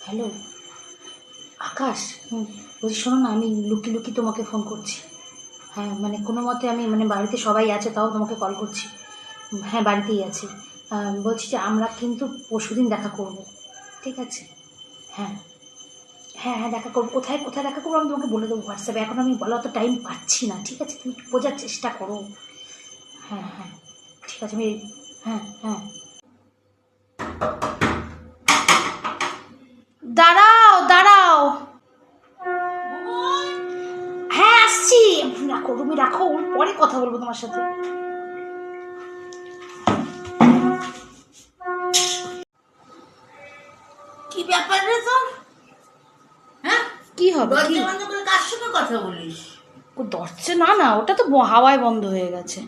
Hello আকাশ, বলছি শোনো না, আমি লুকি লুকি তোমাকে ফোন করছি। হ্যাঁ মানে কোনো মতে আমি মানে বাড়িতে সবাই আছে তাও তোমাকে কল করছি। হ্যাঁ বাড়িতেই আছি। বলছি যে আমরা কিন্তু পরশুদিন দেখা করব, ঠিক আছে? হ্যাঁ হ্যাঁ হ্যাঁ দেখা করবো। কোথায় কোথায় দেখা করবো আমি তোমাকে বলে দেবো হোয়াটসঅ্যাপে, এখন আমি বলা অত টাইম পাচ্ছি না, ঠিক আছে? তুমি একটু বোঝার চেষ্টা করো। হ্যাঁ হ্যাঁ ঠিক আছে আমি, হ্যাঁ হ্যাঁ দাঁড়াও দাঁড়াও, হ্যাঁ আসছি। রাখো তুমি রাখো, পরে কথা বলবো তোমার সাথে। কি ব্যাপার রে তোর? হ্যাঁ, কি হবে কি? দরজা বন্ধ করে কার সঙ্গে কথা বলিস? দরজা না না, ওটা তো হাওয়ায় বন্ধ হয়ে গেছে।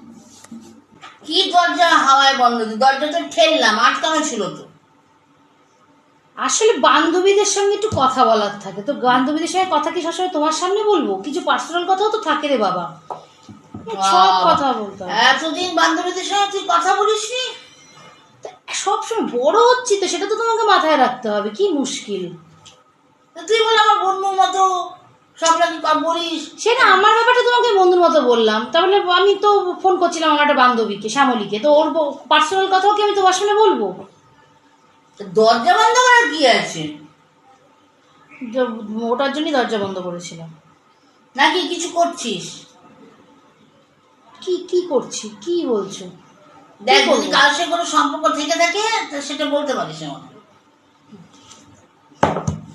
কি দরজা হাওয়ায় বন্ধ? দরজা তো ঠেললাম, আটকানো ছিল তো। আসলে বান্ধবীদের সঙ্গে একটু কথা বলার থাকে, তো বান্ধবীদের সঙ্গে কথা কি সবসময় তোমার সামনে বলবো? কিছু পার্সোনাল কথাও তো থাকে রে বাবা, সব কথা বলতে হবে। এতদিন বান্ধবীদের সঙ্গে তুই কথা বলিসনি? সবসময় বড় হচ্ছি তো, সেটা তো তোমাকে মাথায় রাখতে হবে, কি মুশকিল। তুই বলে আমার বন্ধুর মতো সব নাকি বলিস। সেটা আমার ব্যাপারটা তোমাকে বন্ধুর মতো বললাম, তাহলে আমি তো ফোন করছিলাম আমার একটা বান্ধবীকে, শ্যামলীকে, তো ওর পার্সোনাল কথাও কি আমি তোমার সামনে বলবো? দরজা বন্ধ করার কি আছে? ওটার জন্যই দরজা বন্ধ করেছিলাম। নাকি কিছু করছিস? কি কি করছি, কি বলছো? দেখ, যদি কারোর সঙ্গে কোনো সম্পর্ক থেকে থাকে তা সেটা বলতে পারিস আমাকে।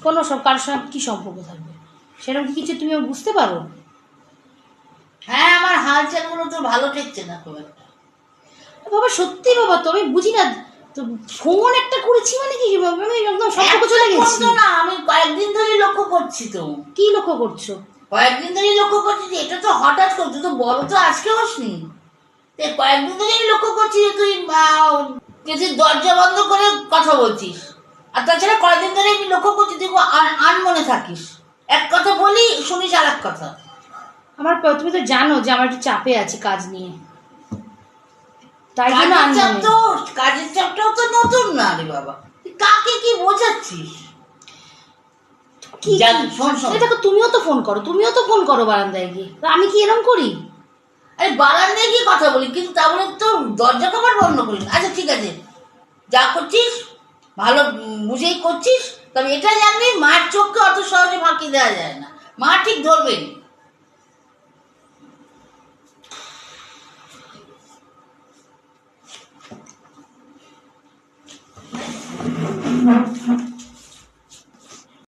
কোনো সব কারোর সঙ্গে কি সম্পর্ক থাকবে, সেরকম কি কিছু তুমি বুঝতে পারো? হ্যাঁ, আমার হালচালগুলো তো ভালো ঠেকছে না খুব একটা। বাবা সত্যি বাবা, তো আমি বুঝি না, তো ফোন একটা করেছি মানে কি আমি একদম সম্পর্ক চলে গেছি না, আমি কয়েকদিন ধরে লক্ষ্য করছি তো। কি লক্ষ্য করছো? কয়েকদিন ধরে লক্ষ্য করছি যে এটা তো হঠাৎ করছো, তো বড় তো আজকে হসনি। কয়েকদিন ধরে আমি লক্ষ্য করছি যে তুই দরজা বন্ধ করে কথা বলছিস। আর তাছাড়া কয়েকদিন ধরে আমি লক্ষ্য করছি তুই আনমনে থাকিস। এক কথা বলি, শুনিস আর এক কথা। আমার তুমি তো জানো যে আমার একটু চাপে আছি কাজ নিয়ে, তাই জন্য কাজের চাপটাও তো নতুন না রে বাবা। তুই কাকে কি বোঝাচ্ছিস? কি দেখো, তুমিও তো ফোন করো বারান্দায় গিয়ে, আমি কি এরকম করি? আরে বারান্দায় গিয়ে কথা বলি, কিন্তু তা বলে তো দরজা কপাট বন্ধ করি না। আচ্ছা ঠিক আছে, যা করছিস ভালো বুঝেই করছিস, তবে এটা জানবি মার চোখকে অত সহজে ফাঁকি দেওয়া যায় না। মা ঠিক ধরবেন।